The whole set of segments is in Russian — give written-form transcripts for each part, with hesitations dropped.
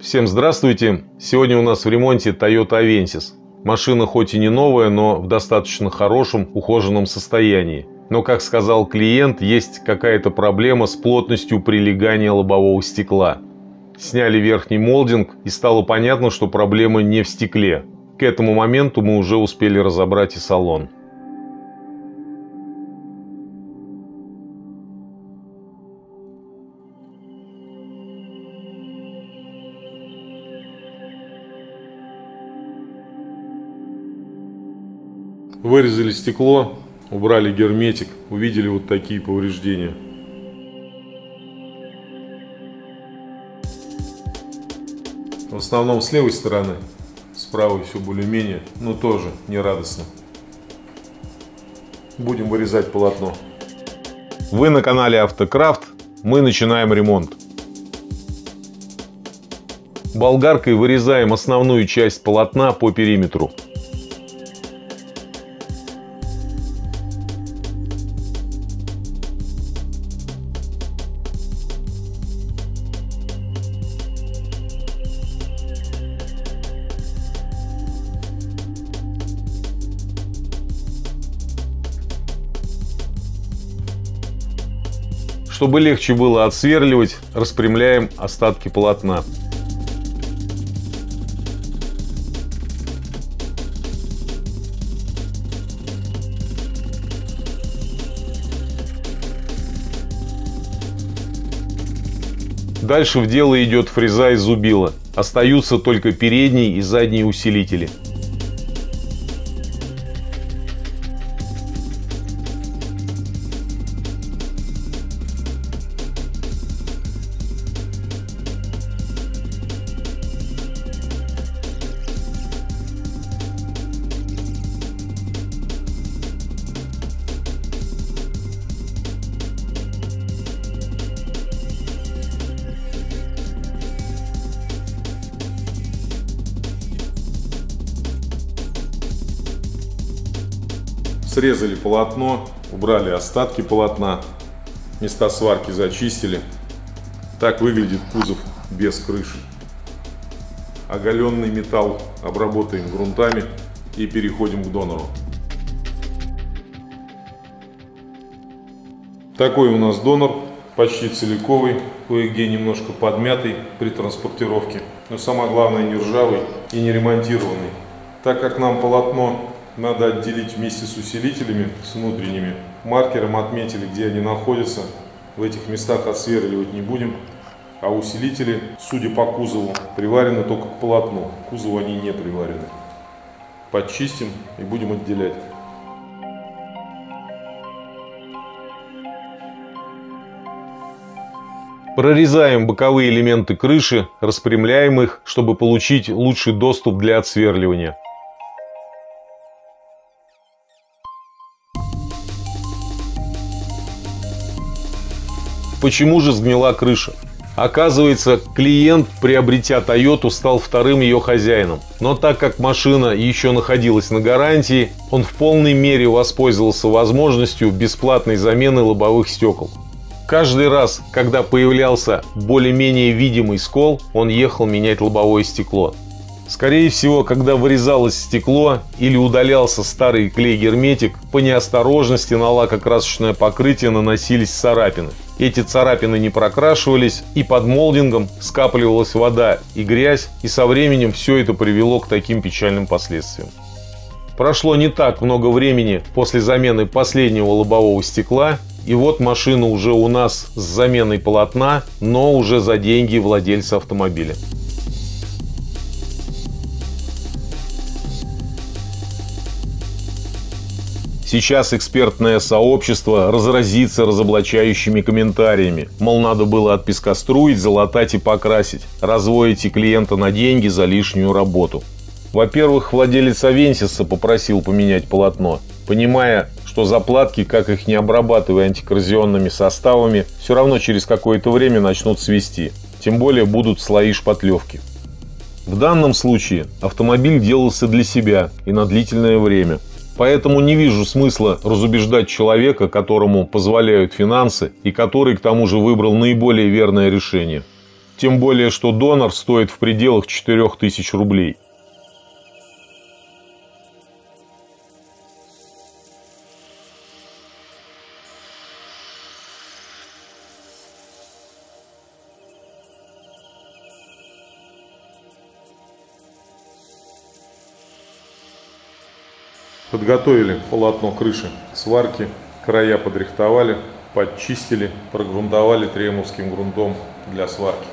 Всем здравствуйте! Сегодня у нас в ремонте Toyota Avensis. Машина хоть и не новая, но в достаточно хорошем, ухоженном состоянии. Но, как сказал клиент, есть какая-то проблема с плотностью прилегания лобового стекла. Сняли верхний молдинг, и стало понятно, что проблема не в стекле. К этому моменту мы уже успели разобрать и салон. Вырезали стекло, убрали герметик, увидели вот такие повреждения. В основном с левой стороны, с правой все более-менее, но тоже не радостно. Будем вырезать полотно. Вы на канале Автокрафт, мы начинаем ремонт. Болгаркой вырезаем основную часть полотна по периметру. Чтобы легче было отсверливать, распрямляем остатки полотна. Дальше в дело идет фреза и зубило. Остаются только передний и задний усилители. Срезали полотно, убрали остатки полотна, места сварки зачистили. Так выглядит кузов без крыши. Оголенный металл обработаем грунтами и переходим к донору. Такой у нас донор, почти целиковый, кое-где немножко подмятый при транспортировке, но самое главное не ржавый и не ремонтированный. Так как нам полотно надо отделить вместе с усилителями, с внутренними. Маркером отметили, где они находятся. В этих местах отсверливать не будем. А усилители, судя по кузову, приварены только к полотну. К кузову они не приварены. Подчистим и будем отделять. Прорезаем боковые элементы крыши, распрямляем их, чтобы получить лучший доступ для отсверливания. Почему же сгнила крыша? Оказывается, клиент, приобретя Toyota, стал вторым ее хозяином. Но так как машина еще находилась на гарантии, он в полной мере воспользовался возможностью бесплатной замены лобовых стекол. Каждый раз, когда появлялся более-менее видимый скол, он ехал менять лобовое стекло. Скорее всего, когда вырезалось стекло или удалялся старый клей-герметик, по неосторожности на лакокрасочное покрытие наносились царапины. Эти царапины не прокрашивались, и под молдингом скапливалась вода и грязь, и со временем все это привело к таким печальным последствиям. Прошло не так много времени после замены последнего лобового стекла, и вот машина уже у нас с заменой полотна, но уже за деньги владельца автомобиля. Сейчас экспертное сообщество разразится разоблачающими комментариями. Мол, надо было отпескоструить, залатать и покрасить. Разводите клиента на деньги за лишнюю работу. Во-первых, владелец Авенсиса попросил поменять полотно, понимая, что заплатки, как их не обрабатывая антикоррозионными составами, все равно через какое-то время начнут свести. Тем более будут слои шпатлевки. В данном случае автомобиль делался для себя и на длительное время. Поэтому не вижу смысла разубеждать человека, которому позволяют финансы и который к тому же выбрал наиболее верное решение. Тем более, что донор стоит в пределах 4000 рублей. Подготовили полотно крыши к сварке, края подрихтовали, подчистили, прогрунтовали триемовским грунтом для сварки.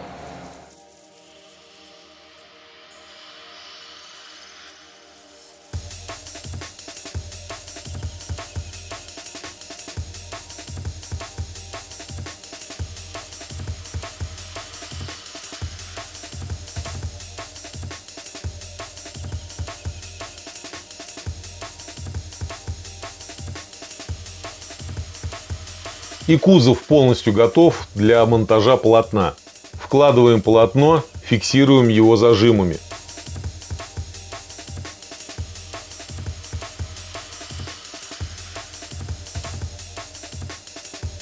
И кузов полностью готов для монтажа полотна. Вкладываем полотно, фиксируем его зажимами.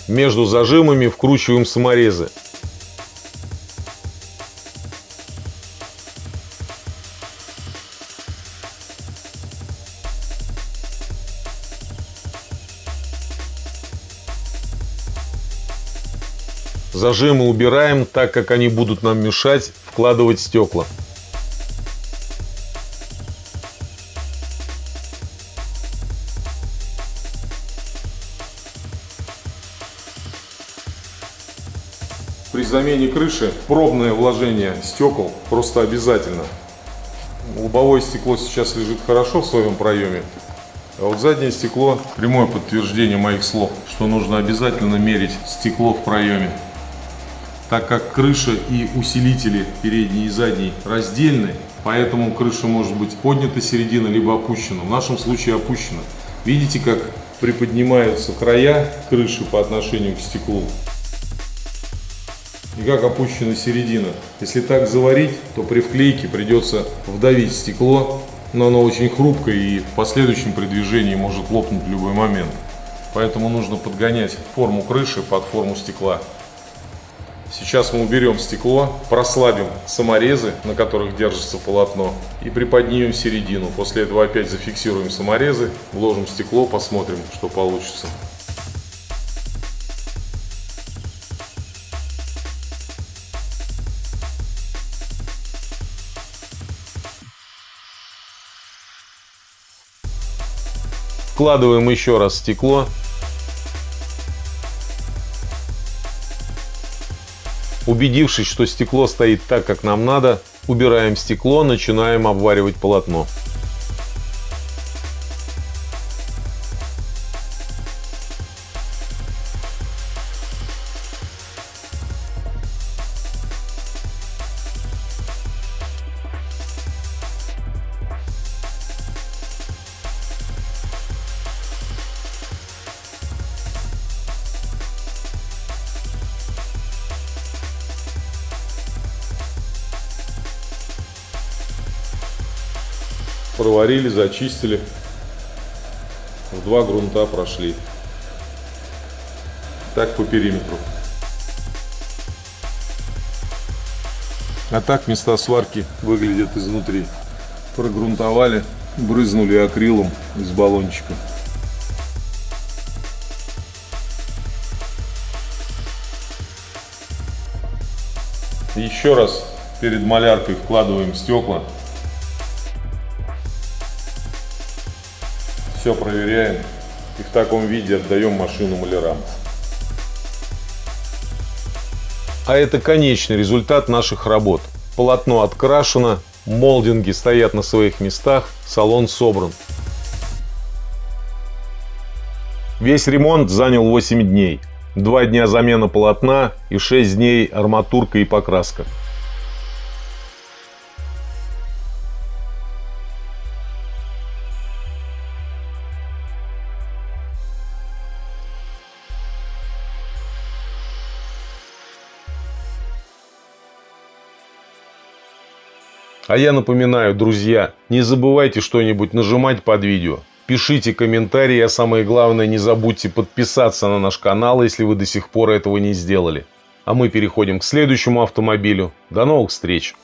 Между зажимами вкручиваем саморезы. Зажимы убираем, так как они будут нам мешать вкладывать стекла. При замене крыши пробное вложение стекол просто обязательно. Лобовое стекло сейчас лежит хорошо в своем проеме, а вот заднее стекло — прямое подтверждение моих слов, что нужно обязательно мерить стекло в проеме. Так как крыша и усилители передний и задний раздельны, поэтому крыша может быть поднята середина, либо опущена. В нашем случае опущена. Видите, как приподнимаются края крыши по отношению к стеклу? И как опущена середина. Если так заварить, то при вклейке придется вдавить стекло, но оно очень хрупкое и в последующем при движении может лопнуть в любой момент. Поэтому нужно подгонять форму крыши под форму стекла. Сейчас мы уберем стекло, прослабим саморезы, на которых держится полотно, и приподнимем середину. После этого опять зафиксируем саморезы, вложим стекло, посмотрим, что получится. Вкладываем еще раз стекло. Убедившись, что стекло стоит так, как нам надо, убираем стекло, начинаем обваривать полотно. Проварили, зачистили, в 2 грунта прошли. Так по периметру. А так места сварки выглядят изнутри. Прогрунтовали, брызнули акрилом из баллончика. Еще раз перед маляркой вкладываем стекла. Все проверяем и в таком виде отдаем машину малярам. А это конечный результат наших работ. Полотно открашено, молдинги стоят на своих местах, салон собран. Весь ремонт занял 8 дней. 2 дня замена полотна и 6 дней арматурка и покраска. А я напоминаю, друзья, не забывайте что-нибудь нажимать под видео. Пишите комментарии, а самое главное, не забудьте подписаться на наш канал, если вы до сих пор этого не сделали. А мы переходим к следующему автомобилю. До новых встреч!